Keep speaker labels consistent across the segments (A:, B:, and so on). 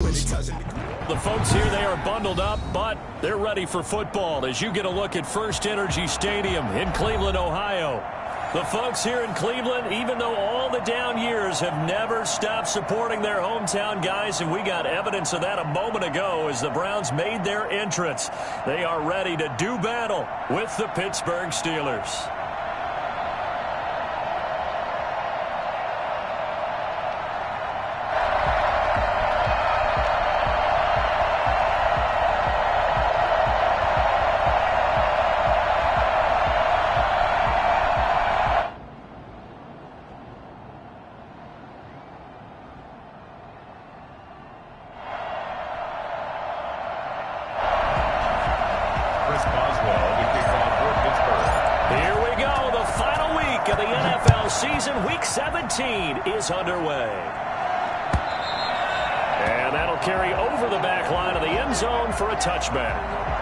A: The folks here, they are bundled up, but they're ready for football as you get a look at First Energy Stadium in Cleveland, Ohio. The folks here in Cleveland, even though all the down years, have never stopped supporting their hometown guys, and we got evidence of that a moment ago as the Browns made their entrance. They are ready to do battle with the Pittsburgh Steelers.
B: Season Week 17 is underway. And that'll carry over the back line of the end zone for a touchback.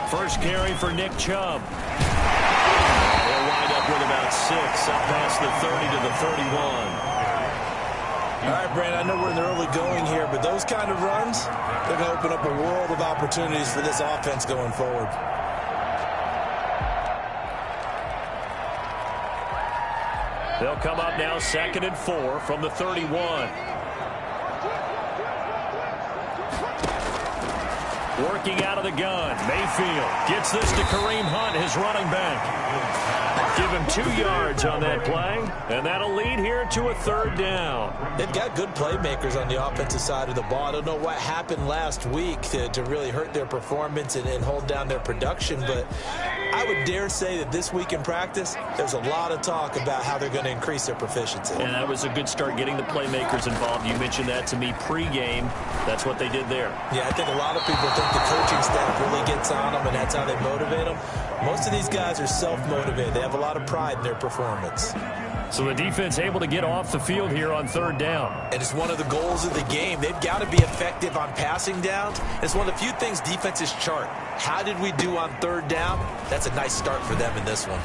B: First carry for Nick Chubb. They'll wind up with about 6 up past the 30 to the 31.
C: All right, Brandon, I know we're in the early going here, but those kind of runs, they're going to open up a world of opportunities for this offense going forward.
B: They'll come up now 2nd and 4 from the 31. Working out of the gun. Mayfield gets this to Kareem Hunt, his running back. Give him 2 yards on that play, and that'll lead here to a 3rd down.
C: They've got good playmakers on the offensive side of the ball. I don't know what happened last week to really hurt their performance and hold down their production, but I would dare say that this week in practice, there's a lot of talk about how they're going to increase their proficiency.
B: And that was a good start getting the playmakers involved. You mentioned that to me pregame. That's what they did there.
C: Yeah, I think a lot of people think the coaching staff really gets on them, and that's how they motivate them. Most of these guys are self-motivated. They have a lot of pride in their performance.
B: So the defense able to get off the field here on 3rd down.
C: And it's one of the goals of the game. They've got to be effective on passing downs. It's one of the few things defenses chart. How did we do on 3rd down? That's a nice start for them in this one.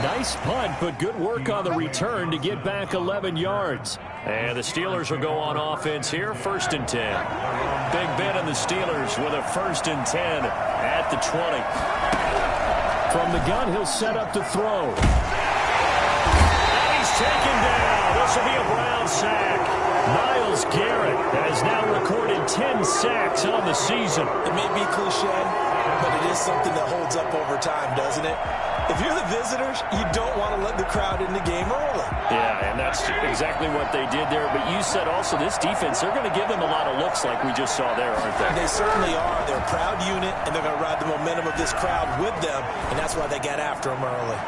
B: Nice punt, but good work on the return to get back 11 yards. And the Steelers will go on offense here, 1st and 10. Big Ben and the Steelers with a 1st and 10 at the 20. From the gun, he'll set up to throw. And he's taken down. This will be a Brown sack. Myles Garrett has now recorded 10 sacks on the season.
C: It may be cliche, but it is something that holds up over time, doesn't it? If you're the visitors, you don't want to let the crowd in the game early.
B: Yeah, and that's exactly what they did there. But you said also this defense, they're going to give them a lot of looks like we just saw there, aren't they?
C: They certainly are. They're a proud unit, and they're going to ride the momentum of this crowd with them, and that's why they got after them early.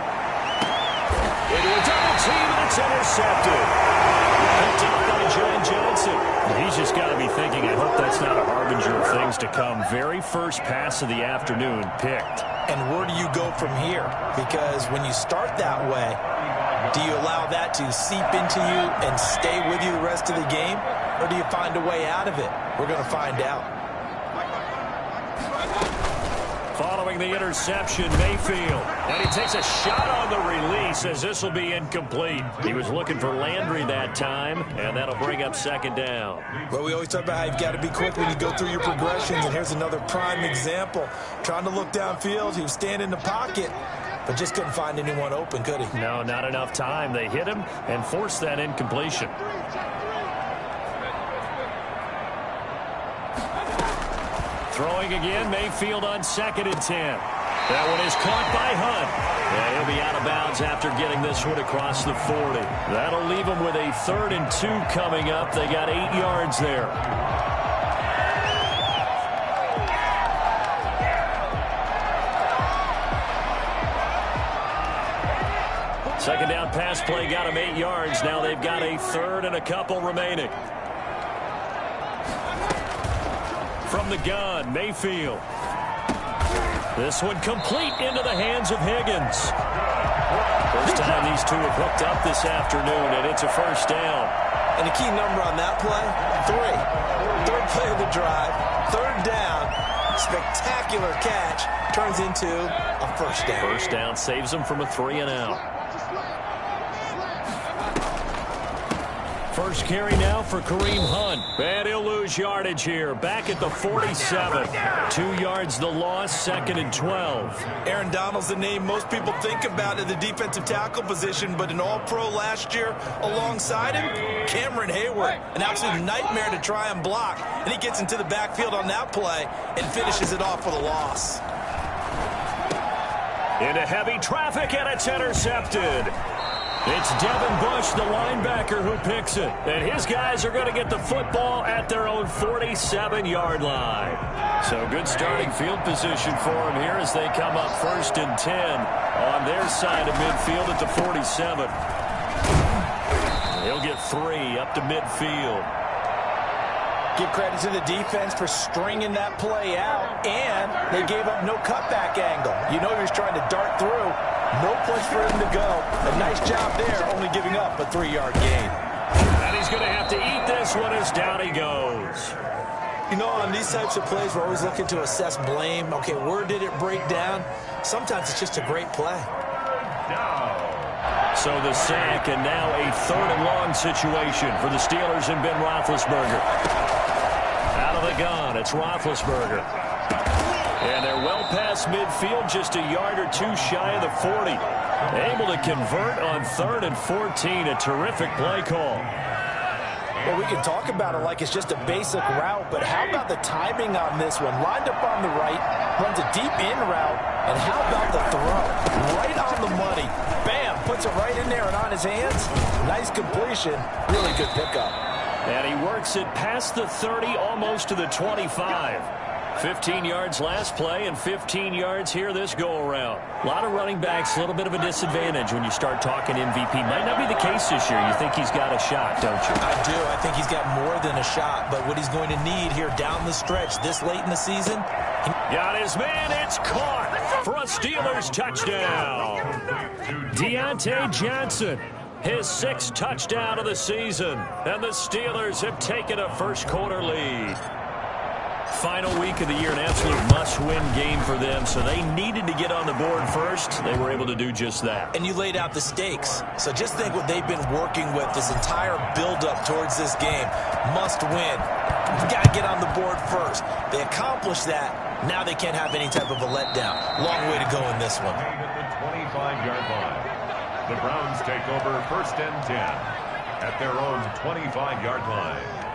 B: Into a double team, and it's intercepted. Picked up by John Johnson. He's just got to be thinking, I hope that's not a harbinger of things to come. Very first pass of the afternoon picked.
C: And where do you go from here? Because when you start that way, do you allow that to seep into you and stay with you the rest of the game? Or do you find a way out of it? We're going to find out.
B: Following the interception, Mayfield. And he takes a shot on the release as this will be incomplete. He was looking for Landry that time, and that'll bring up 2nd down.
C: Well, we always talk about how you've got to be quick when you go through your progressions, and here's another prime example. Trying to look downfield, he was standing in the pocket, but just couldn't find anyone open, could he?
B: No, not enough time. They hit him and forced that incompletion. Throwing again, Mayfield on 2nd and 10. That one is caught by Hunt. Yeah, he'll be out of bounds after getting this one across the 40. That'll leave him with a 3rd and 2 coming up. They got 8 yards there.
A: Second down pass play got them 8 yards. Now they've got a third and a couple remaining. From the gun, Mayfield. This one complete into the hands of Higgins. First time these two have hooked up this afternoon, and it's a first down.
C: And the key number on that play, 3. Third play of the drive, third down, spectacular catch, turns into a first down.
A: First down saves them from a 3 and out. First carry now for Kareem Hunt. And he'll lose yardage here. Back at the 47. 2 yards the loss, second and 12.
C: Aaron Donald's the name most people think about at the defensive tackle position, but an all-pro last year alongside him, Cameron Hayward. An absolute nightmare to try and block. And he gets into the backfield on that play and finishes it off with a loss.
A: Into heavy traffic, and it's intercepted. It's Devin Bush, the linebacker, who picks it. And his guys are going to get the football at their own 47-yard line. So good starting field position for them here as they come up first and 10 on their side of midfield at the 47. He'll get 3 up to midfield.
D: Give credit to the defense for stringing that play out, and they gave up no cutback angle. You know he was trying to dart through. No place for him to go. A nice job there, only giving up a 3-yard gain.
A: And he's going to have to eat this one as down he goes.
C: You know, on these types of plays, we're always looking to assess blame. Okay, where did it break down? Sometimes it's just a great play.
A: So the sack, and now a third and long situation for the Steelers and Ben Roethlisberger. Out of the gun, it's Roethlisberger. And they're well past midfield, just a yard or 2 shy of the 40. Able to convert on 3rd and 14, a terrific play call.
D: Well, we can talk about it like it's just a basic route, but how about the timing on this one? Lined up on the right, runs a deep in route, and how about the throw? Right on the money. Bam, puts it right in there and on his hands. Nice completion, really good pickup.
A: And he works it past the 30, almost to the 25. 15 yards last play and 15 yards here this go-around. A lot of running backs, a little bit of a disadvantage when you start talking MVP. Might not be the case this year. You think he's got a shot, don't you?
C: I do. I think he's got more than a shot, but what he's going to need here down the stretch this late in the season.
A: Got his man. It's caught for a Steelers touchdown. Deontay Johnson, his 6th touchdown of the season, and the Steelers have taken a first-quarter lead. Final week of the year, an absolute must-win game for them, so they needed to get on the board first. They were able to do just that.
C: And you laid out the stakes. So just think what they've been working with this entire build-up towards this game. Must win. You got to get on the board first. They accomplished that. Now they can't have any type of a letdown. Long way to go in this one.
E: The 25-yard line. The Browns take over first and 10 at their own 25-yard line.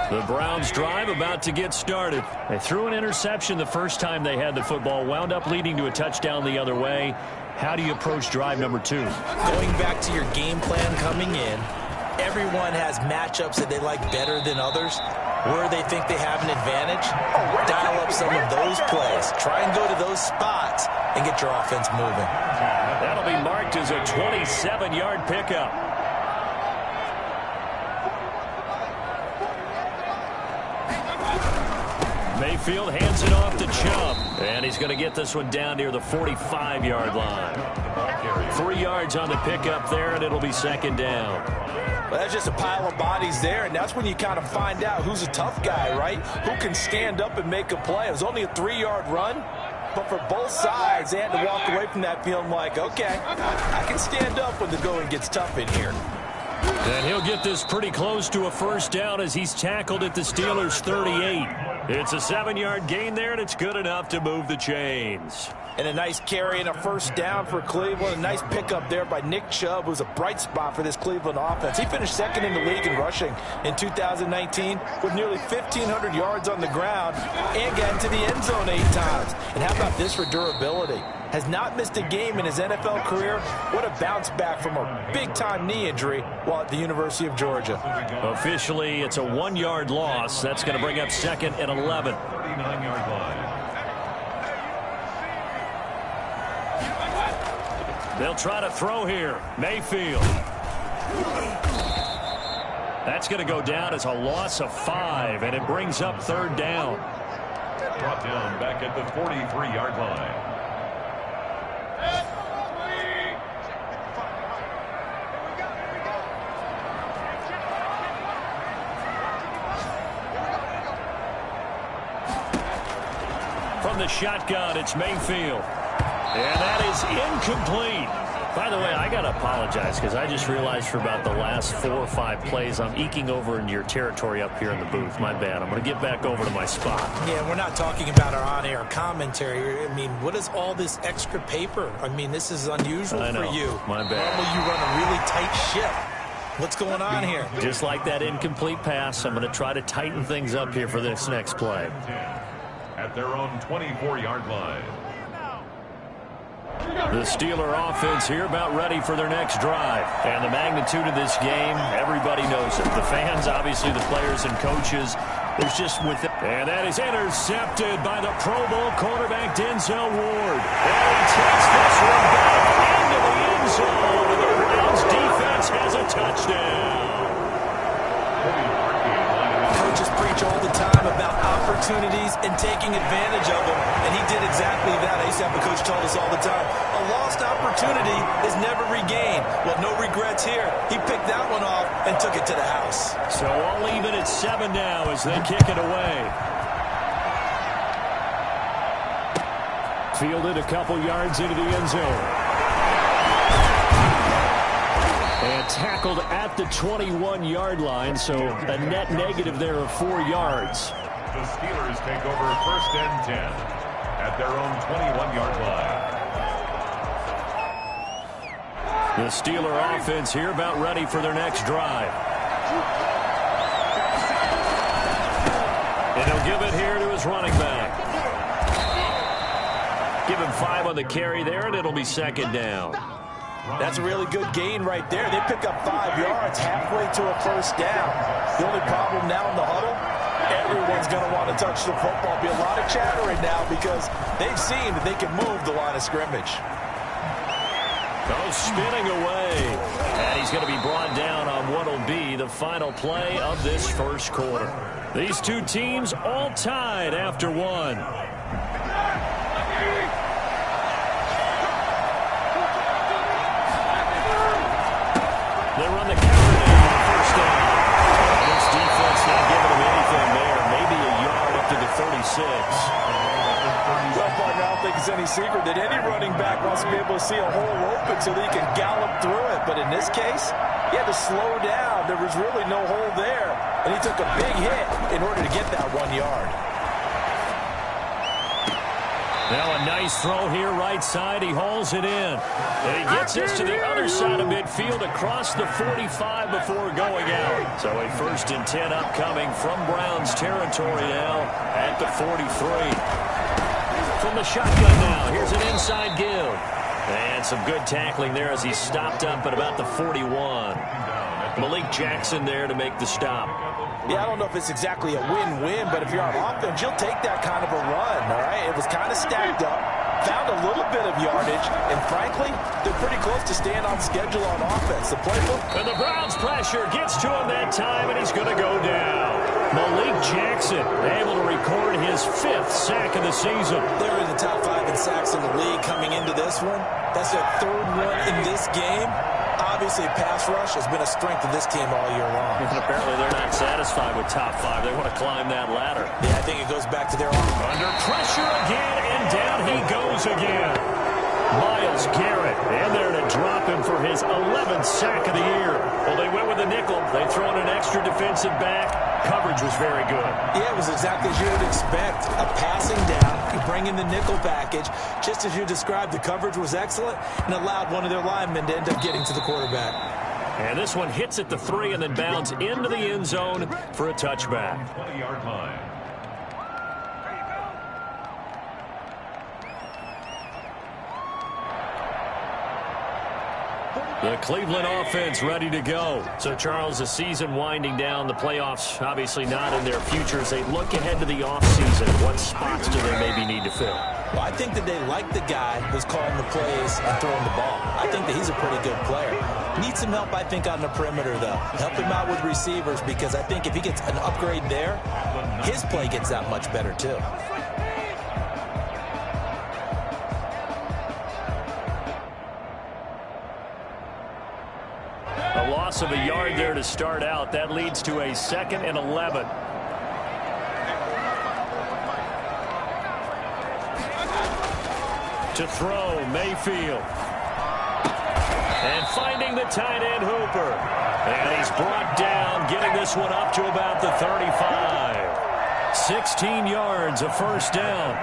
A: The Browns drive about to get started. They threw an interception the first time they had the football, wound up leading to a touchdown the other way. How do you approach drive number 2?
C: Going back to your game plan coming in, everyone has matchups that they like better than others. Where they think they have an advantage, dial up some of those plays. Try and go to those spots and get your offense moving.
A: That'll be marked as a 27-yard pickup. Mayfield hands it off to Chubb, and he's going to get this one down near the 45-yard line. 3 yards on the pickup there, and it'll be second down.
D: Well, that's just a pile of bodies there, and that's when you kind of find out who's a tough guy, right? Who can stand up and make a play. It was only a 3-yard run, but for both sides, they had to walk away from that feeling like, okay, I can stand up when the going gets tough in here.
A: And he'll get this pretty close to a first down as he's tackled at the Steelers' 38. It's a 7-yard gain there, and it's good enough to move the chains.
D: And a nice carry and a first down for Cleveland. A nice pickup there by Nick Chubb, who's a bright spot for this Cleveland offense. He finished 2nd in the league in rushing in 2019 with nearly 1,500 yards on the ground and got into the end zone 8 times. And how about this for durability? Has not missed a game in his NFL career. What a bounce back from a big-time knee injury while at the University of Georgia.
A: Officially, it's a 1-yard loss. That's going to bring up 2nd and 11.
E: 39-yard line.
A: They'll try to throw here. Mayfield. That's going to go down as a loss of 5, and it brings up 3rd down.
E: Brought down back at the 43-yard line.
A: From the shotgun, it's Mayfield. And that is incomplete. By the way, I got to apologize because I just realized for about the last 4 or 5 plays, I'm eking over into your territory up here in the booth. My bad. I'm going to get back over to my spot.
C: Yeah, we're not talking about our on-air commentary. I mean, what is all this extra paper? I mean, this is unusual for you.
A: My bad.
C: Normally you run a really tight ship. What's going on here?
A: Just like that incomplete pass, I'm going to try to tighten things up here for this next play.
E: At their own 24-yard line.
A: The Steeler offense here about ready for their next drive. And the magnitude of this game, everybody knows it. The fans, obviously the players and coaches. There's just with it. And that is intercepted by the Pro Bowl quarterback Denzel Ward. And he takes this one back into the end zone. And the Browns defense has a touchdown.
C: Coaches preach all the time about opportunities and taking advantage of them, and he did exactly that. I used to have a coach told us all the time, a lost opportunity is never regained. Well, no regrets here. He picked that one off and took it to the house.
A: So all even at 7 now as they kick it away. Fielded a couple yards into the end zone. And tackled at the 21-yard line, so a net negative there of 4 yards.
E: The Steelers take over 1st and 10 at their own 21-yard line.
A: The Steeler offense here about ready for their next drive. And he'll give it here to his running back. Give him 5 on the carry there, and it'll be 2nd down.
C: That's a really good gain right there. They pick up 5 yards halfway to a 1st down. The only problem now in the huddle, everyone's going to want to touch the football. Be a lot of chattering now because they've seen that they can move the line of scrimmage.
A: Goes spinning away. And he's going to be brought down on what will be the final play of this 1st quarter. These 2 teams all tied after 1. They run the counter down on 1st down. This defense not giving them anything there. Maybe a yard up to the 36.
D: Well, partner, I don't think it's any secret that any running back wants to be able to see a hole open so that he can gallop through it. But in this case, he had to slow down. There was really no hole there. And he took a big hit in order to get that 1 yard.
A: Now a nice throw here right side. He hauls it in. And he gets this to the other side of midfield across the 45 before going out. So a 1st and 10 upcoming from Browns territory now at the 43. From the shotgun now, here's an inside give. And some good tackling there as he stopped up at about the 41. Malik Jackson there to make the stop.
C: Yeah, I don't know if it's exactly a win-win, but if you're on offense, you'll take that kind of a run, all right? It was kind of stacked up, found a little bit of yardage, and frankly, they're pretty close to staying on schedule on offense. The playbook.
A: And the Browns pressure gets to him that time, and he's going to go down. Malik Jackson able to record his 5th sack of the season.
C: They're in the top 5 in sacks in the league coming into this one. That's their 3rd one in this game. Obviously, pass rush has been a strength of this team all year long.
A: And apparently, they're not satisfied with top 5. They want to climb that ladder.
C: Yeah, I think it goes back to their arm.
A: Under pressure again, and down he goes again. Myles Garrett in there to drop him for his 11th sack of the year. Well, they went with a nickel. They throw in an extra defensive back. Coverage was very good.
C: Yeah, it was exactly as you would expect. A passing down. You bring in the nickel package. Just as you described, the coverage was excellent and allowed one of their linemen to end up getting to the quarterback.
A: And this one hits at the 3 and then bounds into the end zone for a touchback.
E: 20-yard line.
A: The Cleveland offense ready to go. So, Charles, the season winding down, the playoffs obviously not in their future. As they look ahead to the offseason, what spots do they maybe need to fill?
C: Well, I think that they like the guy who's calling the plays and throwing the ball. I think that he's a pretty good player. Needs some help, I think, on the perimeter, though. Help him out with receivers, because I think if he gets an upgrade there, his play gets that much better, too.
A: A loss of a yard there to start out. That leads to a 2nd and 11. To throw, Mayfield. And finding the tight end, Hooper. And he's brought down, getting this one up to about the 35. 16 yards, a first down.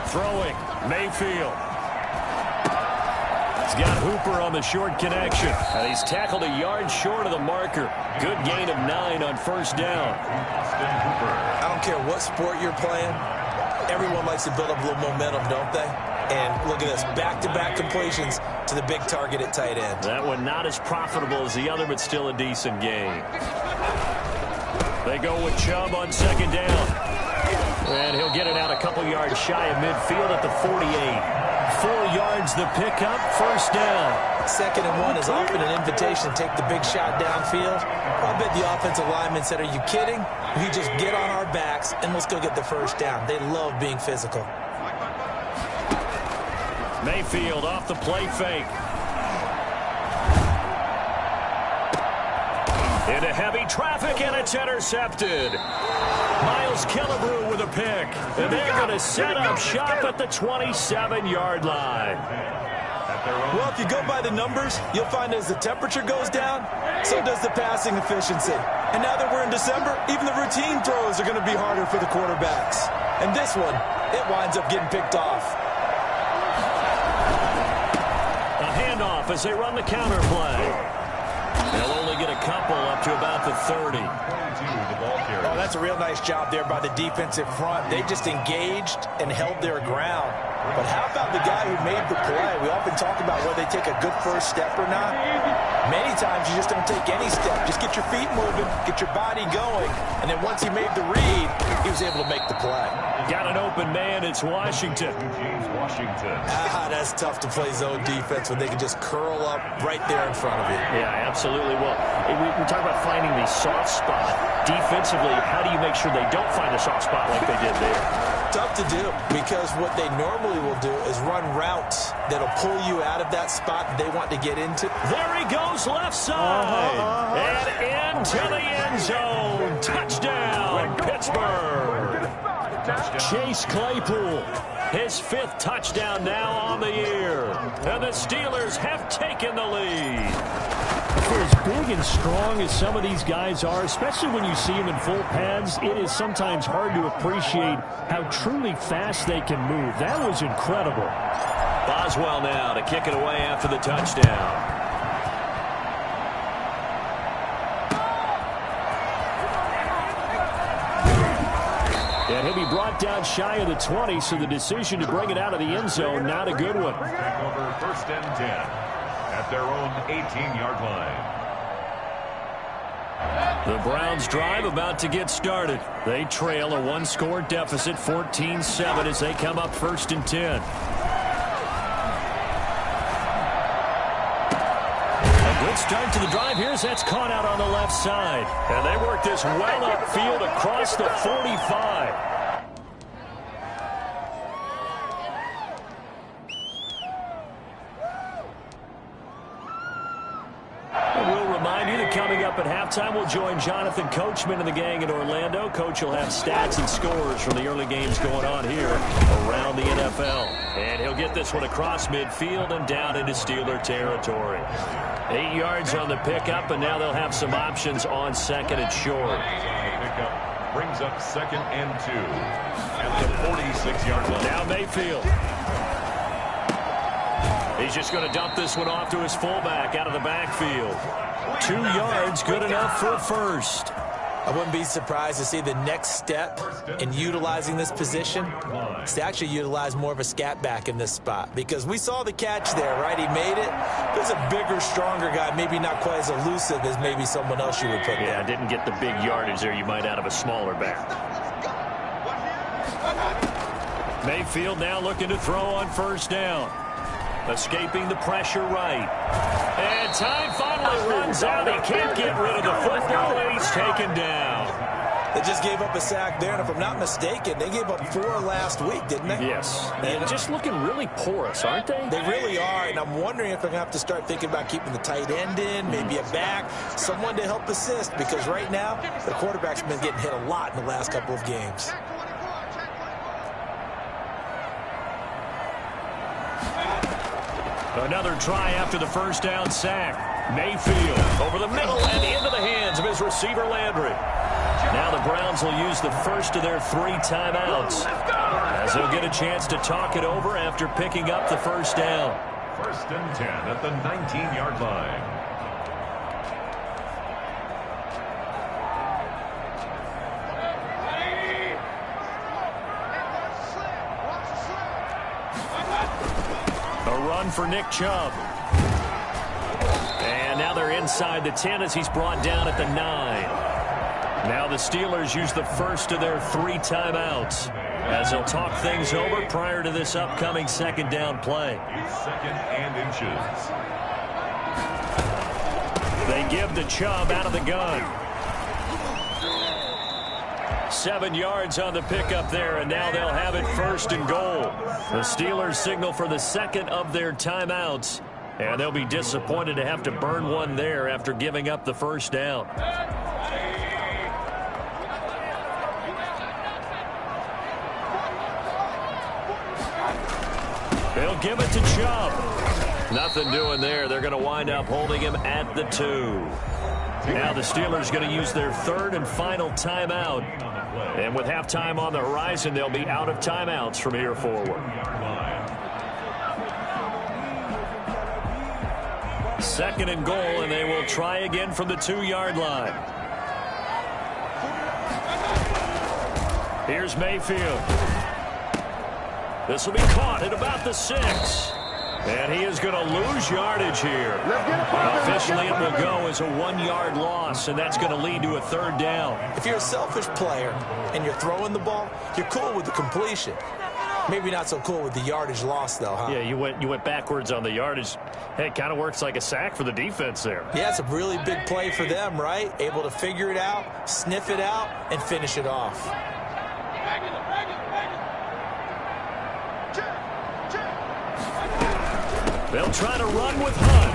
A: Throwing, Mayfield. He's got Hooper on the short connection. And he's tackled a yard short of the marker. Good gain of 9 on first down.
C: I don't care what sport you're playing. Everyone likes to build up a little momentum, don't they? And look at this, back-to-back completions to the big target at tight end.
A: That one not as profitable as the other, but still a decent gain. They go with Chubb on second down. And he'll get it out a couple yards shy of midfield at the 48. 4 yards the pickup, first down.
C: 2nd and 1 is often an invitation to take the big shot downfield. I bet the offensive lineman said, are you kidding? We just get on our backs and let's go get the first down. They love being physical.
A: Mayfield off the play fake. Into heavy traffic, and it's intercepted. Miles Killebrew with a pick. And they're going to set up shop at the 27-yard line.
C: Well, if you go by the numbers, you'll find as the temperature goes down, so does the passing efficiency. And now that we're in December, even the routine throws are going to be harder for the quarterbacks. And this one, it winds up getting picked off.
A: A handoff as they run the counter play. They'll only get a couple up to about the 30.
D: Oh, that's a real nice job there by the defensive front. They just engaged and held their ground. But how about the guy who made the play? We often talk about whether they take a good first step or not. Many times you just don't take any step. Just get your feet moving, get your body going, and then once he made the read, he was able to make the play.
A: Got an open man, it's Washington.
C: That's tough to play zone defense when they can just curl up right there in front of you.
A: Yeah, absolutely. Well, we talk about finding the soft spot. Defensively, how do you make sure they don't find a soft spot like they did there?
C: Tough to do, because what they normally will do is run routes that'll pull you out of that spot they want to get into.
A: There he goes, left side. And into the end zone. Touchdown, Pittsburgh. Chase Claypool, his 5th touchdown now on the year. And the Steelers have taken the lead. For as big and strong as some of these guys are, especially when you see them in full pads, it is sometimes hard to appreciate how truly fast they can move. That was incredible. Boswell now to kick it away after the touchdown. And he'll be brought down shy of the 20, so the decision to bring it out of the end zone, not a good one.
E: Back over 1st and 10 at their own 18-yard line.
A: The Browns drive about to get started. They trail a 1-score deficit, 14-7, as they come up 1st and 10. A good start to the drive here as that's caught out on the left side. And they work this well upfield across the 45. Coming up at halftime, we'll join Jonathan Coachman and the gang in Orlando. Coach will have stats and scores from the early games going on here around the NFL. And he'll get this one across midfield and down into Steeler territory. 8 yards on the pickup, and now they'll have some options on 2nd and short.
E: Pickup brings up 2nd and 2 at the 46-yard line.
A: Now Mayfield. He's just going to dump this one off to his fullback out of the backfield. 2 yards, good enough for a first.
C: I wouldn't be surprised to see the next step in utilizing this position is to actually utilize more of a scat back in this spot, because we saw the catch there, right? He made it. There's a bigger, stronger guy, maybe not quite as elusive as maybe someone else you would put there.
B: Yeah, didn't get the big yardage there you might out of a smaller back.
A: Mayfield now looking to throw on first down. Escaping the pressure right. And time finally runs out. He can't get rid of the football, and he's taken down.
C: They just gave up a sack there, and if I'm not mistaken, they gave up 4 last week, didn't they?
B: Yes. And just looking really porous, aren't they?
C: They really are, and I'm wondering if they're going to have to start thinking about keeping the tight end in, maybe a back, someone to help assist, because right now the quarterback's been getting hit a lot in the last couple of games.
A: Another try after the first down sack. Mayfield over the middle and into the hands of his receiver Landry. Now the Browns will use the first of their 3 timeouts, as they'll get a chance to talk it over after picking up the first down.
E: 1st and 10 at the 19-yard line.
A: For Nick Chubb. And now they're inside the 10 as he's brought down at the 9. Now the Steelers use the first of their 3 timeouts, as they'll talk things over prior to this upcoming second down play.
E: 2nd and inches.
A: They give the Chubb out of the gun. 7 yards on the pickup there, and now they'll have it 1st and goal. The Steelers signal for the second of their timeouts, and they'll be disappointed to have to burn one there after giving up the first down. They'll give it to Chubb. Nothing doing there. They're going to wind up holding him at the 2. Now the Steelers going to use their 3rd and final timeout. And with halftime on the horizon, they'll be out of timeouts from here forward. 2nd and goal, and they will try again from the 2-yard line. Here's Mayfield. This will be caught at about the 6. And he is going to lose yardage here. Officially, it will go as a 1-yard loss, and that's going to lead to a 3rd down.
C: If you're a selfish player and you're throwing the ball, you're cool with the completion. Maybe not so cool with the yardage loss, though, huh?
B: Yeah, you went backwards on the yardage. Hey, it kind of works like a sack for the defense there.
C: Yeah, it's a really big play for them, right? Able to figure it out, sniff it out, and finish it off.
A: They'll try to run with Hunt.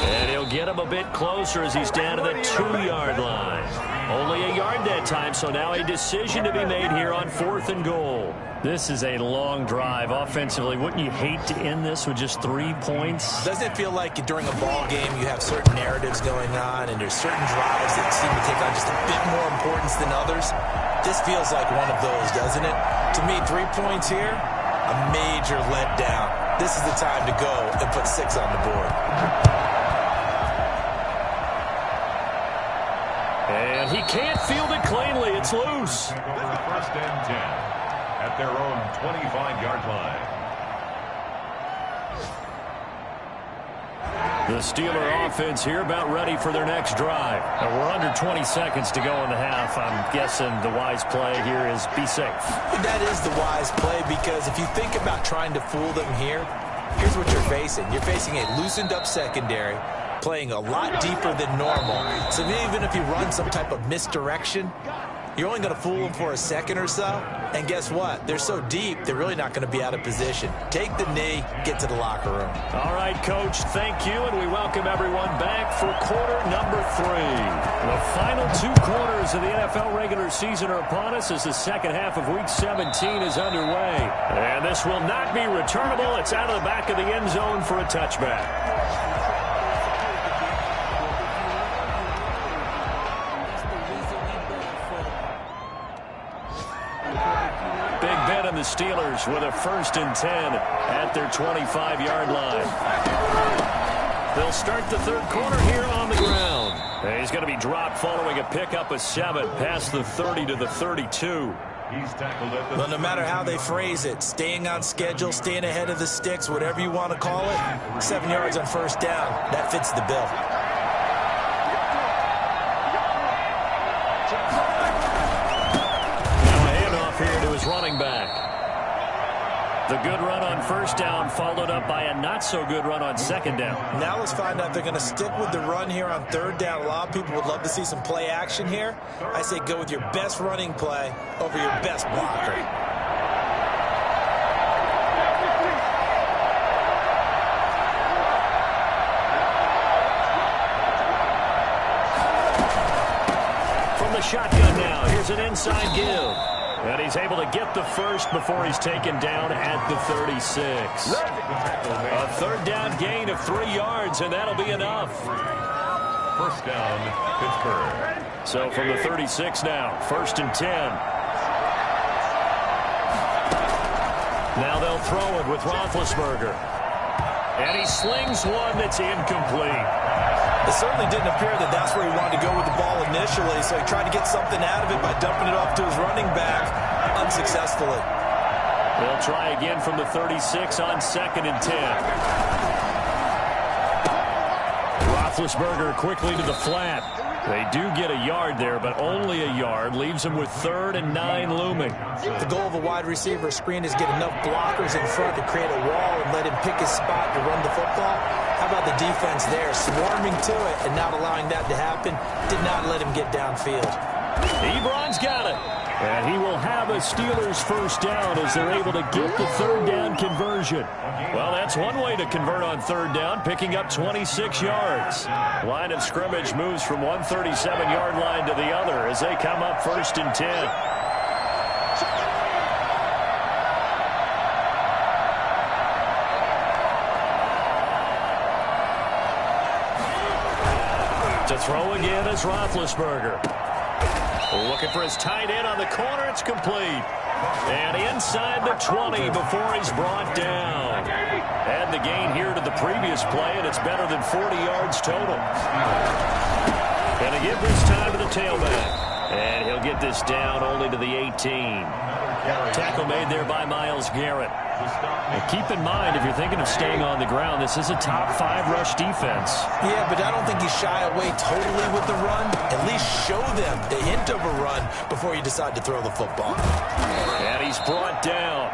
A: And he'll get him a bit closer as he's down to the 2-yard line. Only a yard that time, so now a decision to be made here on 4th and goal.
B: This is a long drive offensively. Wouldn't you hate to end this with just 3 points?
C: Doesn't it feel like during a ball game you have certain narratives going on and there's certain drives that seem to take on just a bit more importance than others? This feels like one of those, doesn't it? To me, 3 points here, a major letdown. This is the time to go and put 6 on the board.
A: And he can't field it cleanly. It's loose.
E: 1st and 10 at their own 25-yard line.
A: The Steeler offense here about ready for their next drive.
B: And we're under 20 seconds to go in the half. I'm guessing the wise play here is be safe.
C: That is the wise play, because if you think about trying to fool them here, here's what you're facing. You're facing a loosened up secondary, playing a lot deeper than normal. So even if you run some type of misdirection, you're only going to fool them for a second or so. And guess what? They're so deep, they're really not going to be out of position. Take the knee, get to the locker room.
A: All right, Coach, thank you, and we welcome everyone back for quarter number 3. The final 2 quarters of the NFL regular season are upon us as the second half of Week 17 is underway. And this will not be returnable. It's out of the back of the end zone for a touchback. The Steelers with a 1st and 10 at their 25-yard line. They'll start the 3rd quarter here on the ground. And he's going to be dropped following a pickup of 7 past the 30 to the 32.
E: He's tackled at the
C: Well, no matter how they phrase it, staying on schedule, staying ahead of the sticks, whatever you want to call it, 7 yards on first down, that fits the bill.
A: Now a handoff here to his running back. The good run on first down followed up by a not-so-good run on second down.
C: Now let's find out if they're going to stick with the run here on third down. A lot of people would love to see some play action here. I say go with your best running play over your best blocker.
A: From the shotgun now, here's an inside give. And he's able to get the first before he's taken down at the 36. A third down gain of 3 yards, and that'll be enough.
E: first down, Pittsburgh.
A: So from the 36 now, 1st and 10. Now they'll throw it with Roethlisberger. And he slings one that's incomplete.
C: It certainly didn't appear that that's where he wanted to go with the ball initially, so he tried to get something out of it by dumping it off to his running back unsuccessfully.
A: They'll try again from the 36 on 2nd and 10. Roethlisberger quickly to the flat. They do get a yard there, but only a yard. Leaves them with 3rd and 9 looming.
C: The goal of a wide receiver screen is get enough blockers in front to create a wall and let him pick his spot to run the football. How about the defense there, swarming to it and not allowing that to happen? Did not let him get downfield.
A: Ebron's got it. And he will have a Steelers first down as they're able to get the 3rd down conversion. Well, that's one way to convert on 3rd down, picking up 26 yards. Line of scrimmage moves from one 37-yard line to the other as they come up 1st and 10. To throw again is Roethlisberger. Looking for his tight end on the corner. It's complete. And inside the 20 before he's brought down. Add the gain here to the previous play, and it's better than 40 yards total. Going to give this time to the tailback. And he'll get this down only to the 18. Tackle made there by Myles Garrett. And keep in mind, if you're thinking of staying on the ground, this is a top 5 rush defense.
C: Yeah, but I don't think you shy away totally with the run. At least show them the hint of a run before you decide to throw the football.
A: And he's brought down.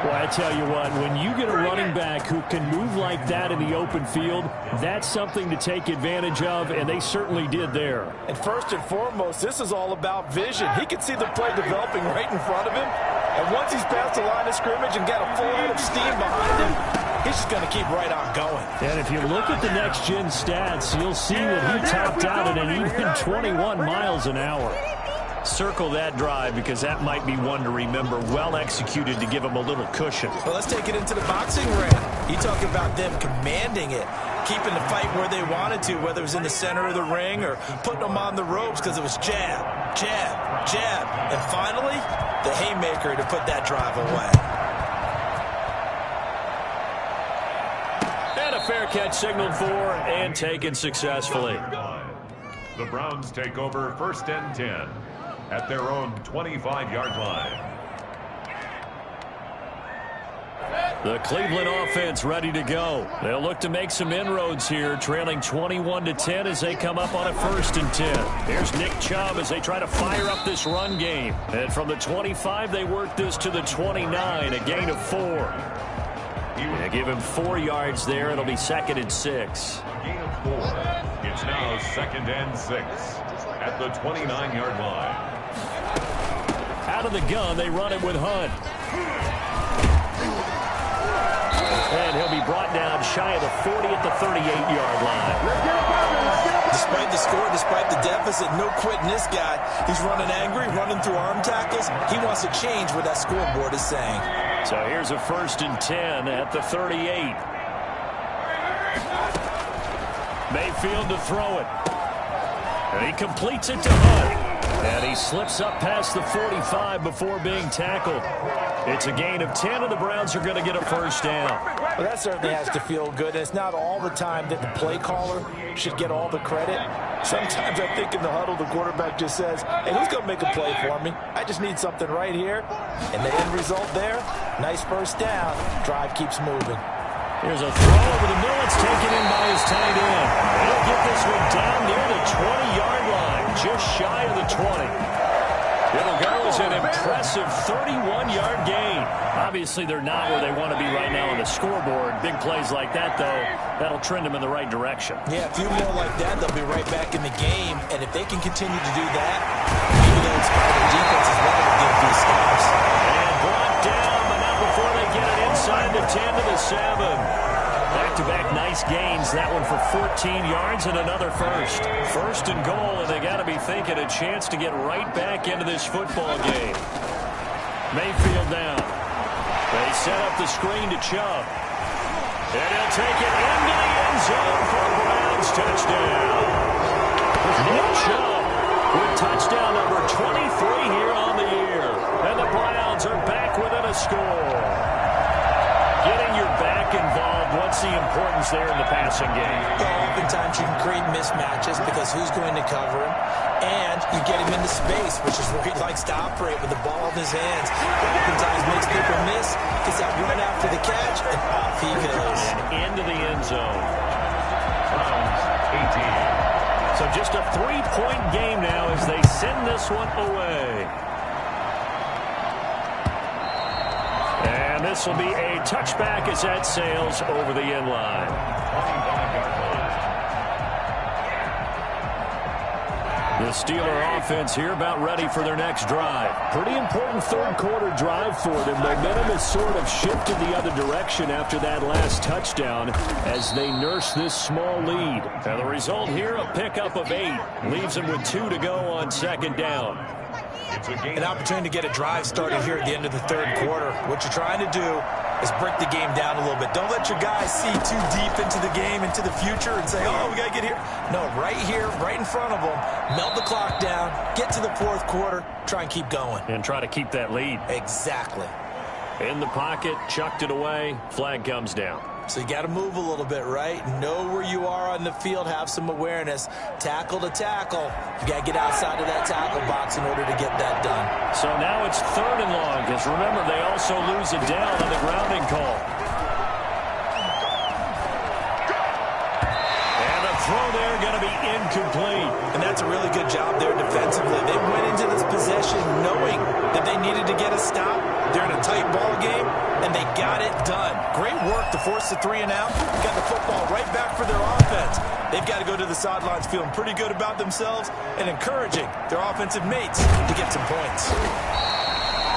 A: Well, I tell you what, when you get a running back who can move like that in the open field, that's something to take advantage of, and they certainly did there.
D: And first and foremost, this is all about vision. He can see the play developing right in front of him. And once he's past the line of scrimmage and got a full head of steam behind him, he's just going to keep right on going.
A: And if you look at the next-gen stats, you'll see that he topped out at an even 21 miles an hour. Circle that drive because that might be one to remember. Well executed to give him a little cushion.
C: Well, let's take it into the boxing ring. You talk about them commanding it, keeping the fight where they wanted to, whether it was in the center of the ring or putting them on the ropes because it was jab, jab, jab. And finally, the haymaker to put that drive away.
A: And a fair catch signaled for and taken successfully.
E: The Browns take over 1st and 10 at their own 25-yard line.
A: The Cleveland offense ready to go. They'll look to make some inroads here, trailing 21-10 as they come up on a 1st and 10. Here's Nick Chubb as they try to fire up this run game. And from the 25, they work this to the 29, a gain of 4. They give him 4 yards there. It'll be 2nd and 6.
E: Gain of 4. It's now 2nd and 6 at the 29-yard line.
A: Out of the gun, they run it with Hunt. And he'll be brought down shy of the 40 at the 38-yard line.
C: Despite the score, despite the deficit, no quitting this guy. He's running angry, running through arm tackles. He wants to change what that scoreboard is saying.
A: So here's a 1st and 10 at the 38. Mayfield to throw it. And he completes it to Hunt. And he slips up past the 45 before being tackled. It's a gain of 10, and the Browns are going to get a first down.
D: Well, that certainly has to feel good. And it's not all the time that the play caller should get all the credit. Sometimes I think in the huddle, the quarterback just says, hey, who's going to make a play for me? I just need something right here. And the end result there, nice first down. Drive keeps moving.
A: Here's a throw over the middle. It's taken in by his tight end. He'll get this one down near the 20-yard line, just shy of the 20. It'll go as an impressive 31-yard gain. Obviously, they're not where they want to be right now on the scoreboard. Big plays like that, though, that'll trend them in the right direction.
C: Yeah, a few more like that, they'll be right back in the game. And if they can continue to do that, maybe they'll inspire the defense as well to give these stops.
A: And brought down, but not before they get it inside the 10 to the 7. Back-to-back nice gains. That one for 14 yards and another first. First and goal, and they got to be thinking a chance to get right back into this football game. Mayfield down. They set up the screen to Chubb. And he'll take it into the end zone for a Browns touchdown. Nick Chubb with touchdown number 23 here on the year. And the Browns are back within a score. Getting your back involved, what's the importance there in the passing game?
C: Well, oftentimes you can create mismatches because who's going to cover him? And you get him into space, which is where he likes to operate with the ball in his hands. Oftentimes makes people miss, gets that run after the catch, and off he goes.
A: And into the end zone.
E: Browns 18.
A: So just a 3-point game now as they send this one away. And this will be a touchback as that sails over the end line.
E: 25-yard line.
A: The Steeler offense here about ready for their next drive. Pretty important third-quarter drive for them. Momentum has sort of shifted the other direction after that last touchdown as they nurse this small lead. And the result here, a pickup of 8. Leaves them with 2 to go on second down.
C: An opportunity to get a drive started here at the end of the third quarter. What you're trying to do is break the game down a little bit. Don't let your guys see too deep into the game, into the future, and say, oh, we got to get here. No, right here, right in front of them, melt the clock down, get to the fourth quarter, try and keep going.
A: And try to keep that lead.
C: Exactly.
A: In the pocket, chucked it away, flag comes down.
C: So you got to move a little bit, right? Know where you are on the field, have some awareness. Tackle to tackle. You got to get outside of that tackle box in order to get that done.
A: So now it's 3rd and long, because remember, they also lose it down on the grounding call. And the throw there going to be incomplete.
C: And that's a really good job there defensively. They went into this possession knowing that they needed to get a stop. They're in a tight ball game, and they got it done. Great work to force the 3 and out. Got the football right back for their offense. They've got to go to the sidelines feeling pretty good about themselves and encouraging their offensive mates to get some points.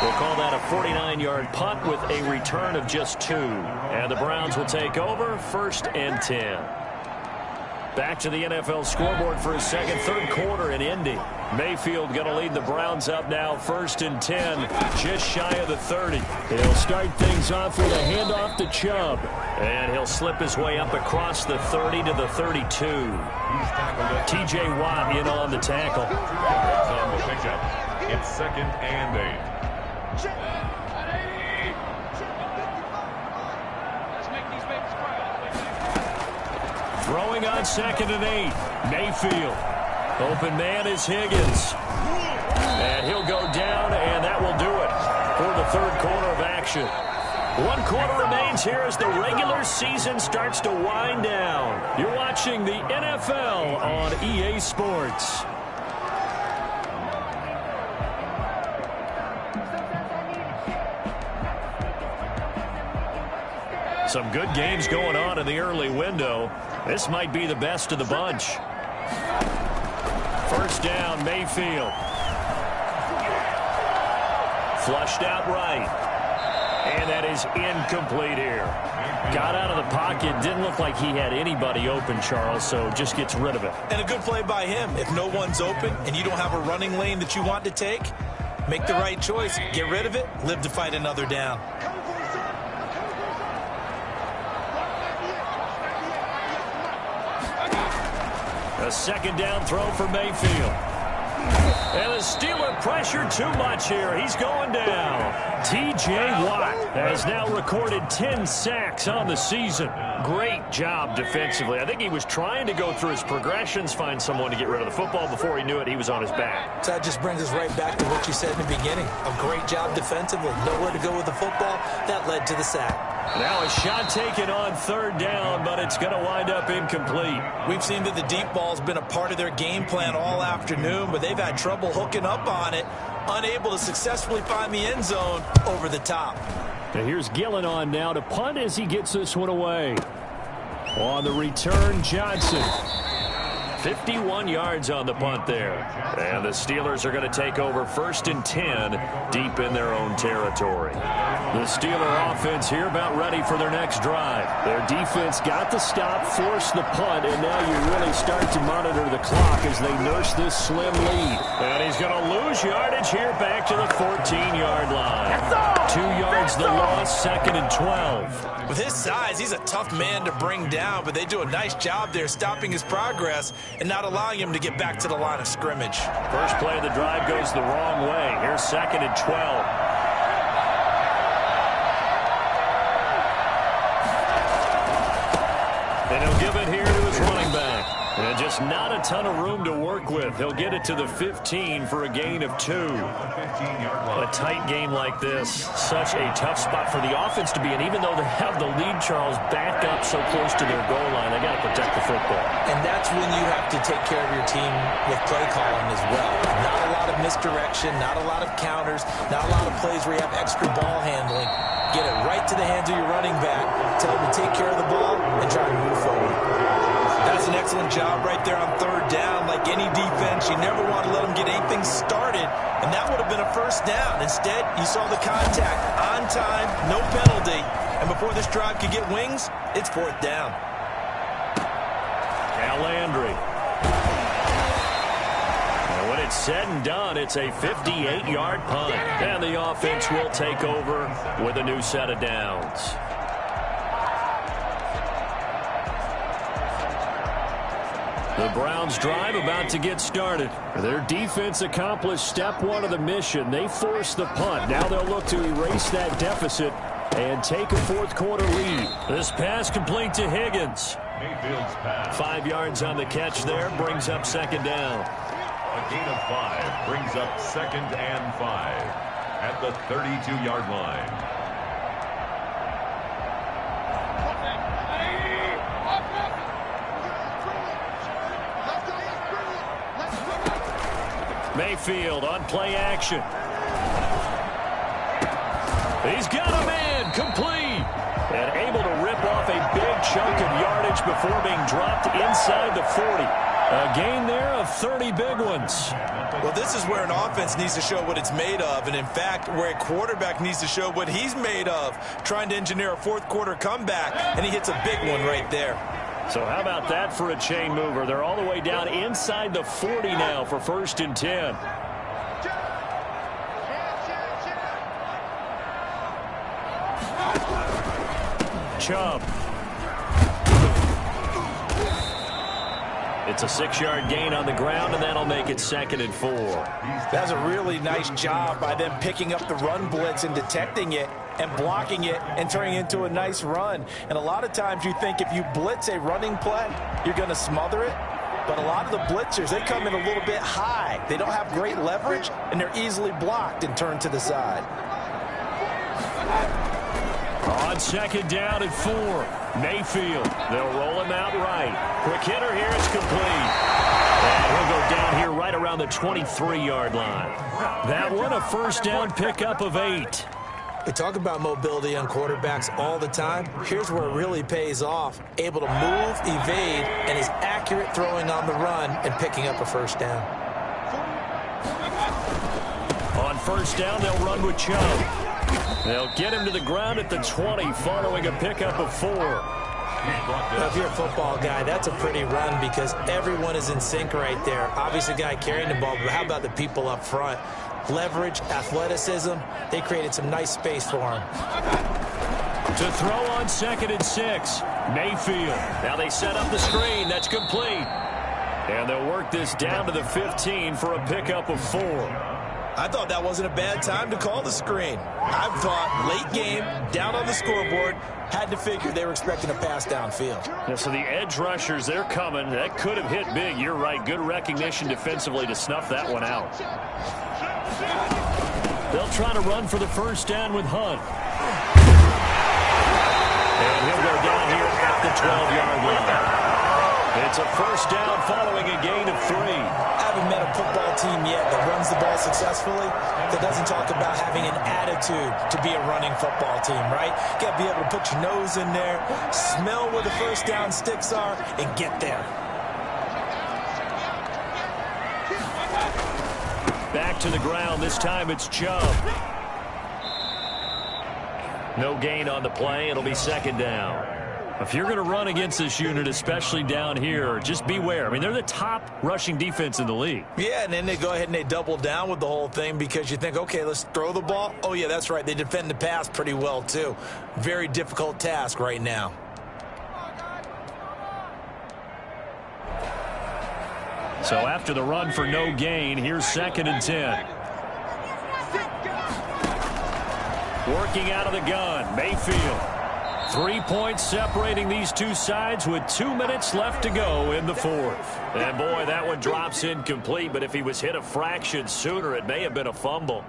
A: We'll call that a 49-yard punt with a return of just 2. And the Browns will take over 1st and 10. Back to the NFL scoreboard for his third quarter in Indy. Mayfield going to lead the Browns up now 1st and 10, just shy of the 30. He'll start things off with a handoff to Chubb. And he'll slip his way up across the 30 to the 32. T.J. Watt in on the tackle.
E: On the pickup. It's 2nd and 8.
A: Throwing on 2nd and 8. Mayfield. Open man is Higgins. And he'll go down, and that will do it for the 3rd quarter of action. 1 quarter remains here as the regular season starts to wind down. You're watching the NFL on EA Sports. Some good games going on in the early window. This might be the best of the bunch. First down, Mayfield. Flushed out right. And that is incomplete here. Got out of the pocket. Didn't look like he had anybody open, Charles, so just gets rid of it.
C: And a good play by him. If no one's open and you don't have a running lane that you want to take, make the right choice. Get rid of it. Live to fight another down.
A: A 2nd down throw for Mayfield. And the Steeler pressure too much here. He's going down. T.J. Watt has now recorded 10 sacks on the season. Great job defensively. I think he was trying to go through his progressions, find someone to get rid of the football. Before he knew it, he was on his back.
C: So that just brings us right back to what you said in the beginning. A great job defensively. Nowhere to go with the football. That led to the sack.
A: Now a shot taken on third down, but it's going to wind up incomplete.
D: We've seen that the deep ball's been a part of their game plan all afternoon, but they've had trouble hooking up on it, unable to successfully find the end zone over the top.
A: And here's Gillen on now to punt as he gets this one away. On the return, Johnson. 51 yards on the punt there. And the Steelers are going to take over 1st and 10 deep in their own territory. The Steeler offense here about ready for their next drive. Their defense got the stop, forced the punt, and now you really start to monitor the clock as they nurse this slim lead. And he's going to lose yardage here back to the 14-yard line. 2 yards the loss, 2nd and 12.
D: With his size, he's a tough man to bring down, but they do a nice job there stopping his progress and not allowing him to get back to the line of scrimmage.
A: First play of the drive goes the wrong way. Here's 2nd and 12. And he'll give it here to his running back. And just not a ton of room to work with. He'll get it to the 15 for a gain of 2. A tight game like this, such a tough spot for the offense to be in. Even though they have the lead, Charles, back up so close to their goal line, they got to protect the football.
C: And that's when you have to take care of your team with play calling as well. Not a lot of misdirection, not a lot of counters, not a lot of plays where you have extra ball handling. Get it right to the hands of your running back. Tell him to take care of the ball and try to move forward.
D: That's an excellent job right there on third down. Like any defense, you never want to let them get anything started, and that would have been a first down. Instead, you saw the contact on time, no penalty, and before this drive could get wings, it's 4th down.
A: Now Landry. And when it's said and done, it's a 58-yard punt, and the offense will take over with a new set of downs. The Browns drive about to get started. Their defense accomplished step 1 of the mission. They forced the punt. Now they'll look to erase that deficit and take a 4th quarter lead. This pass complete to Higgins. 5 yards on the catch there, brings up 2nd down.
E: A gain of 5 brings up 2nd and 5 at the 32-yard line.
A: Mayfield on play action. He's got a man, complete. And able to rip off a big chunk of yardage before being dropped inside the 40. A gain there of 30 big ones.
D: Well, this is where an offense needs to show what it's made of, and in fact, where a quarterback needs to show what he's made of, trying to engineer a 4th quarter comeback, and he hits a big one right there.
A: So how about that for a chain mover? They're all the way down inside the 40 now for 1st and 10. Chubb. It's a 6-yard gain on the ground, and that'll make it 2nd and 4.
D: That's a really nice job by them picking up the run blitz and detecting it and blocking it and turning it into a nice run. And a lot of times you think if you blitz a running play, you're going to smother it. But a lot of the blitzers, they come in a little bit high. They don't have great leverage, and they're easily blocked and turned to the side.
A: On 2nd down and 4, Mayfield. They'll roll him out right. Quick hitter here, it's complete. And he'll go down here right around the 23-yard line. That one a 1st down pickup of 8.
C: We talk about mobility on quarterbacks all the time. Here's where it really pays off. Able to move, evade, and is accurate throwing on the run and picking up a 1st down.
A: On 1st down, they'll run with Chubb. They'll get him to the ground at the 20 following a pickup of 4.
C: Now, if you're a football guy, that's a pretty run because everyone is in sync right there. Obviously, the guy carrying the ball, but how about the people up front? Leverage, athleticism, they created some nice space for him.
A: To throw on 2nd and 6, Mayfield. Now they set up the screen. That's complete. And they'll work this down to the 15 for a pickup of 4.
C: I thought that wasn't a bad time to call the screen. I thought late game, down on the scoreboard, had to figure they were expecting a pass downfield.
A: Yeah, so the edge rushers, they're coming. That could have hit big. You're right. Good recognition defensively to snuff that one out. They'll try to run for the first down with Hunt. And he'll go down here at the 12-yard line. It's a first down following a gain of 3.
C: I haven't met a football team yet that runs the ball successfully that doesn't talk about having an attitude to be a running football team, right? You got to be able to put your nose in there, smell where the first down sticks are, and get there.
A: Back to the ground. This time it's Chubb. No gain on the play. It'll be second down. If you're going to run against this unit, especially down here, just beware. I mean, they're the top rushing defense in the league.
C: Yeah, and then they go ahead and they double down with the whole thing because you think, okay, let's throw the ball. Oh, yeah, that's right. They defend the pass pretty well, too. Very difficult task right now.
A: So after the run for no gain, here's second and 10. Working out of the gun, Mayfield. 3 points separating these two sides with 2 minutes left to go in the fourth. And boy, that one drops incomplete, but if he was hit a fraction sooner, it may have been a fumble.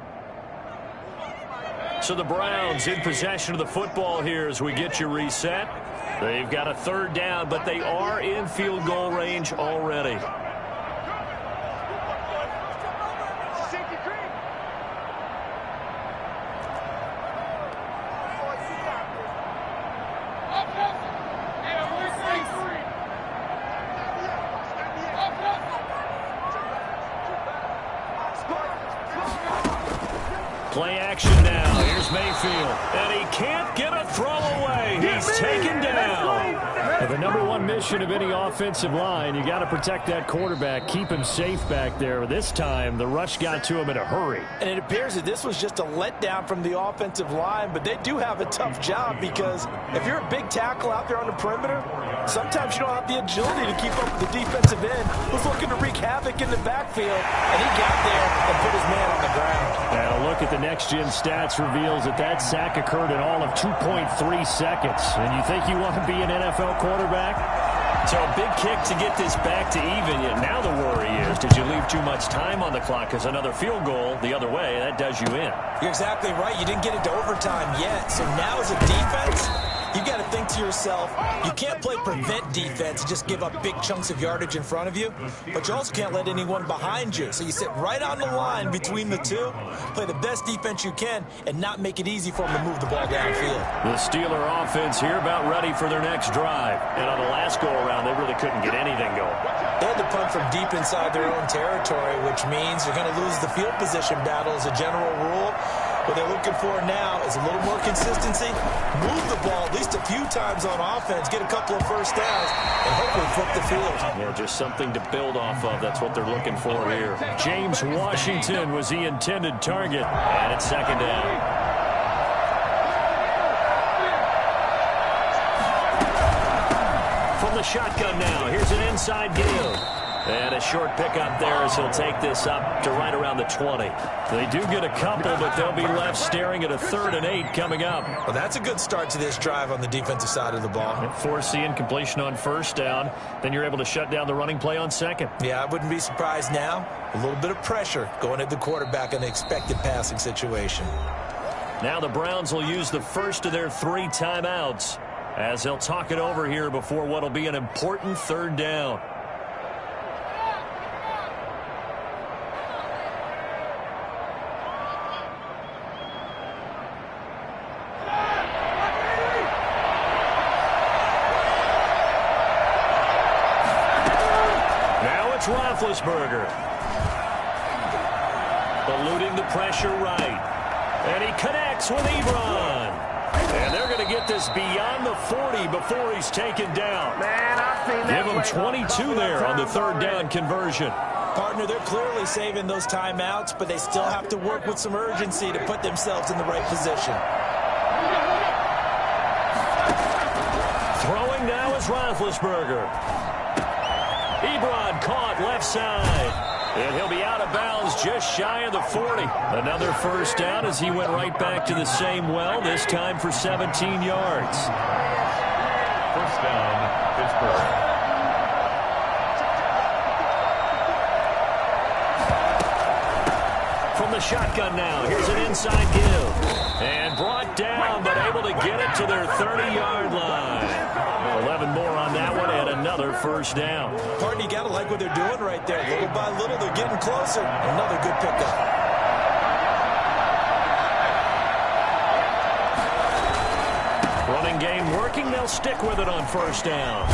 A: So the Browns in possession of the football here as we get you reset. They've got a third down, but they are in field goal range already. Play action now. Here's Mayfield. And he can't get a throw away. He's taken down. The number one mission of any offensive line, you got to protect that quarterback, keep him safe back there. This time, the rush got to him in a hurry.
C: And it appears that this was just a letdown from the offensive line, but they do have a tough job because if you're a big tackle out there on the perimeter, sometimes you don't have the agility to keep up with the defensive end who's looking to wreak havoc in the backfield, and he got there and put his man on the ground.
A: And a look at the next-gen stats reveals that that sack occurred in all of 2.3 seconds. And you think you want to be an NFL quarterback? So a big kick to get this back to even. Yet now the worry is, did you leave too much time on the clock? Because another field goal the other way, that does you in.
C: You're exactly right. You didn't get into overtime yet. So now as a defense, you got to think to yourself, you can't play prevent defense and just give up big chunks of yardage in front of you, but you also can't let anyone behind you. So you sit right on the line between the two, play the best defense you can, and not make it easy for them to move the ball downfield.
A: The Steeler offense here about ready for their next drive. And on the last go-around, they really couldn't get anything going.
C: They had to punt from deep inside their own territory, which means you're going to lose the field position battle as a general rule. What they're looking for now is a little more consistency, move the ball at least a few times on offense, get a couple of first downs, and hopefully flip the field.
A: Yeah, just something to build off of. That's what they're looking for here. James Washington was the intended target, and it's second down. From the shotgun now, here's an inside give. And a short pickup there as he'll take this up to right around the 20. They do get a couple, but they'll be left staring at a 3rd and 8 coming up.
C: Well, that's a good start to this drive on the defensive side of the ball.
A: Force the incompletion on first down. Then you're able to shut down the running play on second.
C: Yeah, I wouldn't be surprised now. A little bit of pressure going at the quarterback in the expected passing situation.
A: Now the Browns will use the first of their 3 timeouts as they'll talk it over here before what will be an important 3rd down. Roethlisberger eluding the pressure right, and he connects with Ebron, and they're going to get this beyond the 40 before he's taken down. Give him 22 there on the 3rd down conversion.
C: Partner, they're clearly saving those timeouts, but they still have to work with some urgency to put themselves in the right position.
A: Throwing now is Roethlisberger. Ebron caught left side. And he'll be out of bounds just shy of the 40. Another first down as he went right back to the same well, this time for 17 yards.
E: First down, Pittsburgh.
A: From the shotgun now, here's an inside give. And brought down, but able to get it to their 30-yard line. 11 more on that one, and another first down.
C: Partner, you got to like what they're doing right there. Little by little, they're getting closer. Another good pickup.
A: Running game working. They'll stick with it on first down.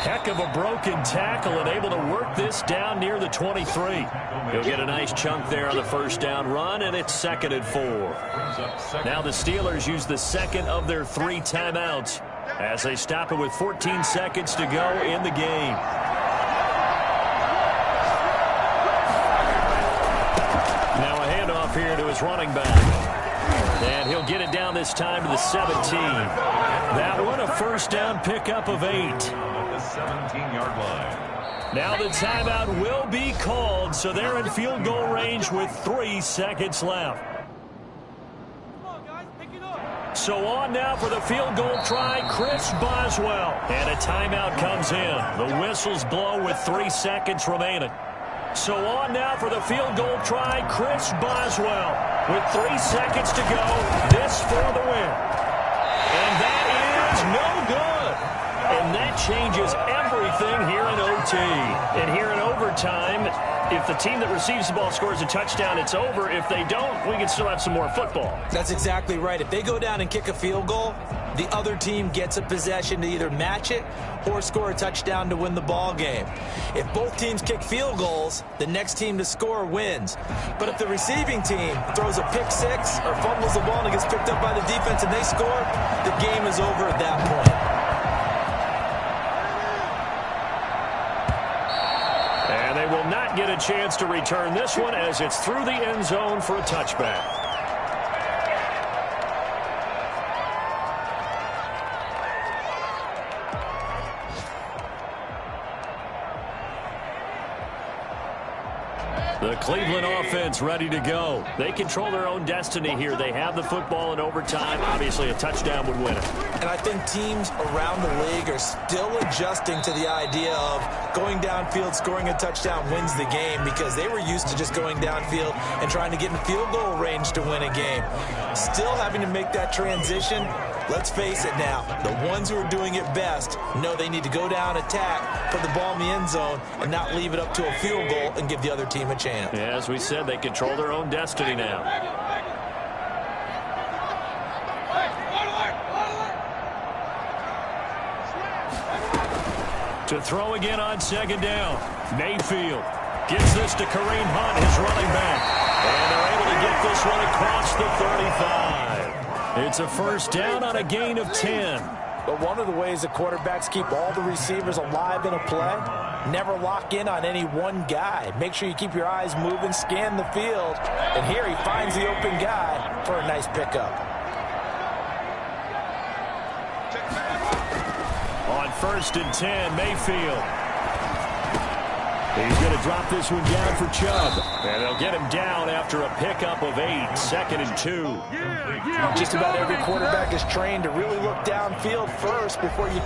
A: Heck of a broken tackle and able to work this down near the 23. He'll get a nice chunk there on the first down run, and it's 2nd and 4. Now the Steelers use the second of their 3 timeouts as they stop it with 14 seconds to go in the game. Now a handoff here to his running back. And he'll get it down this time to the 17. That one a first down pickup of 8.
E: At the 17-yard line.
A: Now the timeout will be called, so they're in field goal range with 3 seconds left. So on now for the field goal try, Chris Boswell. And a timeout comes in. The whistles blow with 3 seconds remaining. So on now for the field goal try, Chris Boswell. With 3 seconds to go, this for the win. And that is no good. And that changes everything here in OT. And here in overtime, if the team that receives the ball scores a touchdown, it's over. If they don't, we can still have some more football.
C: That's exactly right. If they go down and kick a field goal, the other team gets a possession to either match it or score a touchdown to win the ball game. If both teams kick field goals, the next team to score wins. But if the receiving team throws a pick six or fumbles the ball and it gets picked up by the defense and they score, the game is over at that point.
A: And they will not get a chance to return this one as it's through the end zone for a touchback. The Cleveland offense ready to go. They control their own destiny here. They have the football in overtime. Obviously, a touchdown would win it.
C: And I think teams around the league are still adjusting to the idea of going downfield, scoring a touchdown wins the game, because they were used to just going downfield and trying to get in field goal range to win a game. Still having to make that transition. Let's face it now, the ones who are doing it best know they need to go down, attack, put the ball in the end zone, and not leave it up to a field goal and give the other team a chance.
A: Yeah, as we said, they control their own destiny now. To throw again on second down. Mayfield gives this to Kareem Hunt, his running back. And they're able to get this one across the 35. It's a first down on a gain of 10.
D: But one of the ways the quarterbacks keep all the receivers alive in a play, never lock in on any one guy. Make sure you keep your eyes moving, scan the field. And here he finds the open guy for a nice pickup.
A: On 1st and 10, Mayfield. He's going to drop this one down for Chubb. And they'll get him down after a pickup of 8, 2nd and 2.
D: Just about every quarterback is trained to really look downfield first before you...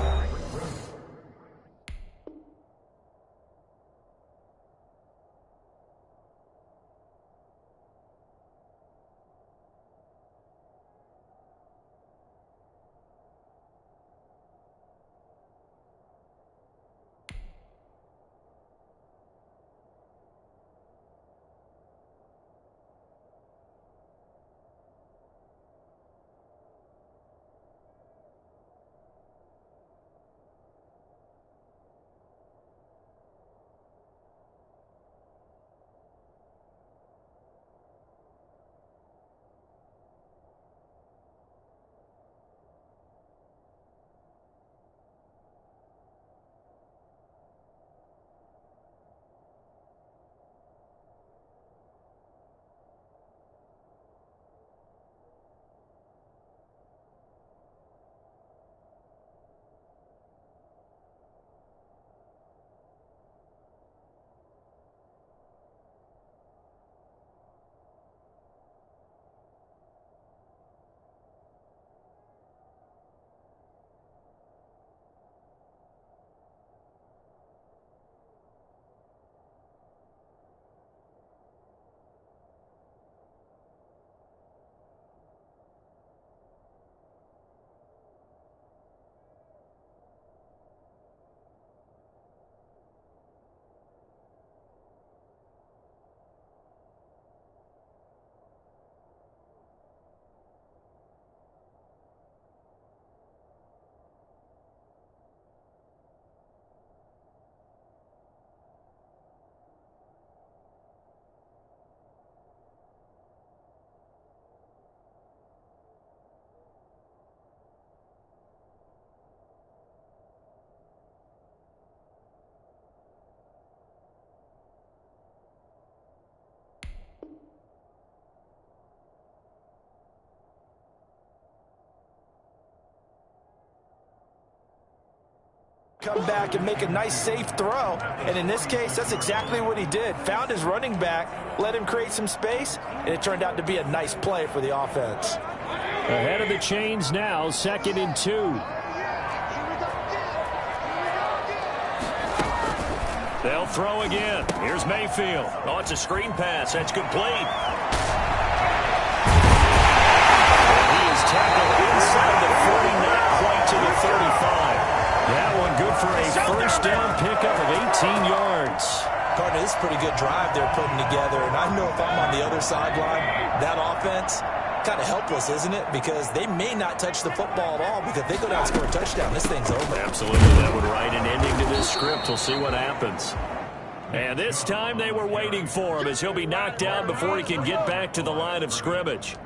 D: Come back and make a nice, safe throw. And in this case, that's exactly what he did. Found his running back, let him create some space, and it turned out to be a nice play for the offense.
A: Ahead of the chains now, 2nd and 2. They'll throw again. Here's Mayfield. Oh, it's a screen pass. That's complete. And he is tackled inside the 40, not quite to the 35. That one good for a first down pickup of 18 yards.
C: Partner, this is a pretty good drive they're putting together. And I know if I'm on the other sideline, that offense, kind of helpless, isn't it? Because they may not touch the football at all, because if they go down and score a touchdown, this thing's over.
A: Absolutely. That would write an ending to this script. We'll see what happens. And this time they were waiting for him as he'll be knocked down before he can get back to the line of scrimmage.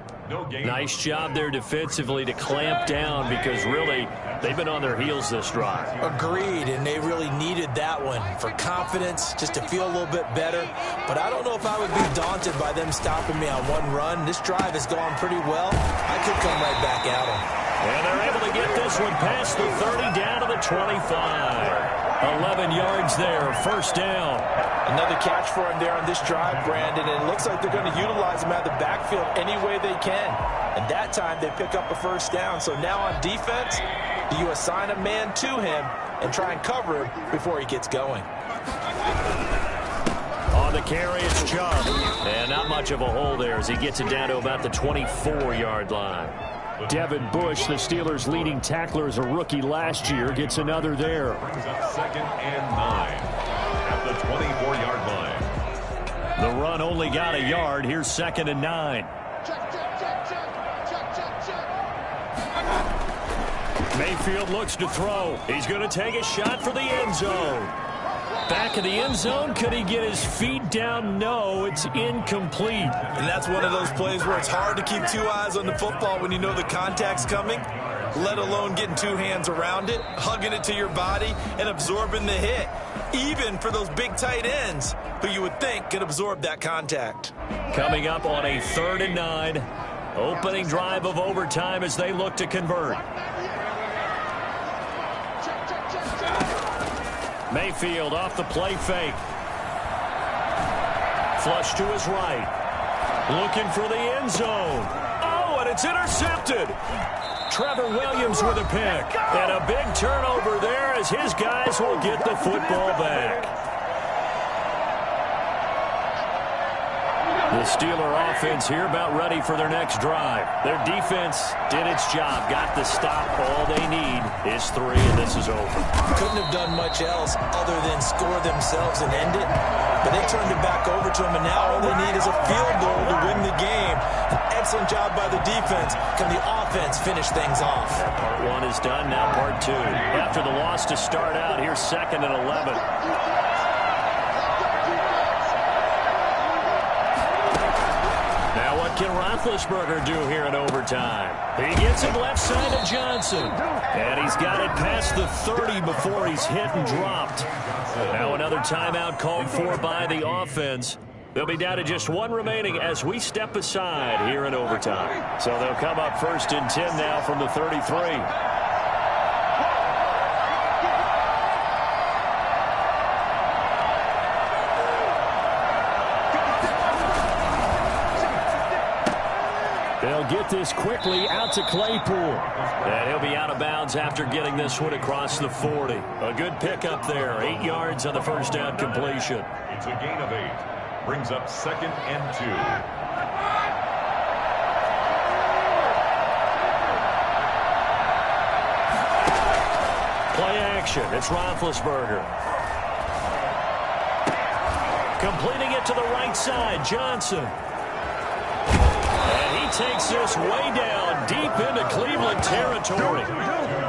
A: Nice job there defensively to clamp down, because really they've been on their heels this drive.
C: Agreed, and they really needed that one for confidence, just to feel a little bit better. But I don't know if I would be daunted by them stopping me on one run. This drive has gone pretty well. I could come right back at them.
A: And they're able to get this one past the 30 down to the 25. 11 yards there, first down.
D: Another catch for him there on this drive, Brandon, and it looks like they're going to utilize him out of the backfield any way they can. And that time they pick up a first down. So now on defense, you assign a man to him and try and cover him before he gets going.
A: On the carry, it's Chubb. And not much of a hole there as he gets it down to about the 24-yard line. Devin Bush, the Steelers' leading tackler as a rookie last year, gets another there.
E: Brings up 2nd and 9 at the 24-yard line.
A: The run only got a yard. Here's 2nd and 9. Mayfield looks to throw. He's going to take a shot for the end zone. Back of the end zone. Could he get his feet down? No, it's incomplete.
D: And that's one of those plays where it's hard to keep two eyes on the football when you know the contact's coming, let alone getting two hands around it, hugging it to your body, and absorbing the hit. Even for those big tight ends who you would think could absorb that contact.
A: Coming up on a 3rd and 9. Opening drive of overtime as they look to convert. Mayfield off the play fake. Flush to his right. Looking for the end zone. Oh, and it's intercepted. Trevor Williams with a pick. And a big turnover there as his guys will get the football back. The Steeler offense here about ready for their next drive. Their defense did its job, got the stop. All they need is 3, and this is over.
C: Couldn't have done much else other than score themselves and end it. But they turned it back over to them, and now all they need is a field goal to win the game. An excellent job by the defense. Can the offense finish things off?
A: Part 1 is done, now part 2. After the loss to start out, here's 2nd and 11. Can Roethlisberger do here in overtime? He gets it left side of Johnson. And he's got it past the 30 before he's hit and dropped. Now another timeout called for by the offense. They'll be down to just 1 remaining as we step aside here in overtime. So they'll come up 1st and 10 now from the 33. They'll get this quickly out to Claypool. And he'll be out of bounds after getting this one across the 40. A good pickup there. 8 yards on the first down completion.
E: It's a gain of 8. Brings up 2nd and 2.
A: Play action. It's Roethlisberger. Completing it to the right side. Johnson. Takes this way down deep into Cleveland territory.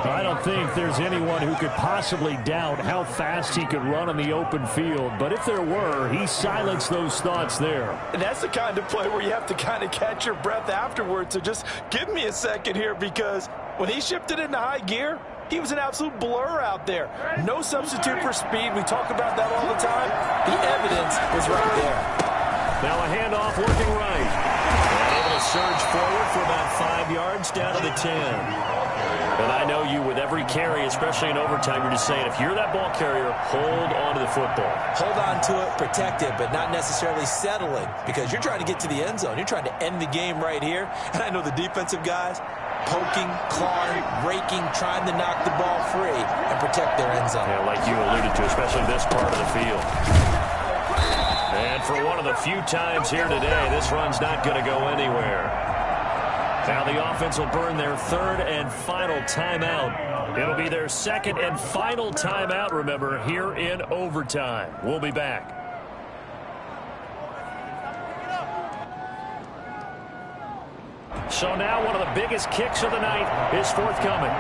A: I don't think there's anyone who could possibly doubt how fast he could run on the open field, but if there were, he silenced those thoughts there.
D: And that's the kind of play where you have to kind of catch your breath afterwards. So just give me a second here, because when he shifted into high gear, he was an absolute blur out there. No substitute for speed. We talk about that all the time. The evidence was right there.
A: Now a handoff working right. surge forward for about 5 yards down to the 10. And I know you, with every carry, especially in overtime, you're just saying, if you're that ball carrier, hold on to the football.
C: Hold on to it, protect it, but not necessarily settling, because you're trying to get to the end zone. You're trying to end the game right here. And I know the defensive guys poking, clawing, raking, trying to knock the ball free and protect their end zone.
A: Yeah, like you alluded to, especially this part of the field. And for one of the few times here today, this run's not going to go anywhere. Now the offense will burn their third and final timeout. It'll be their second and final timeout, remember, here in overtime. We'll be back. So now one of the biggest kicks of the night is forthcoming.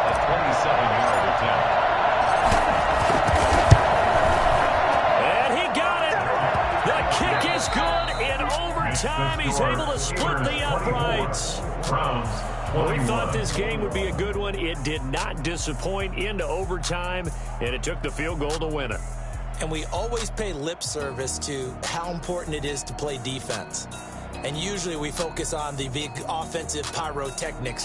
E: A 27-yard attempt.
A: And he got it. The kick is good in overtime. He's able to split the uprights.
E: Crumz,
A: We thought this game would be a good one. It did not disappoint into overtime, and it took the field goal to win it.
C: And we always pay lip service to how important it is to play defense. And usually we focus on the big offensive pyrotechnics.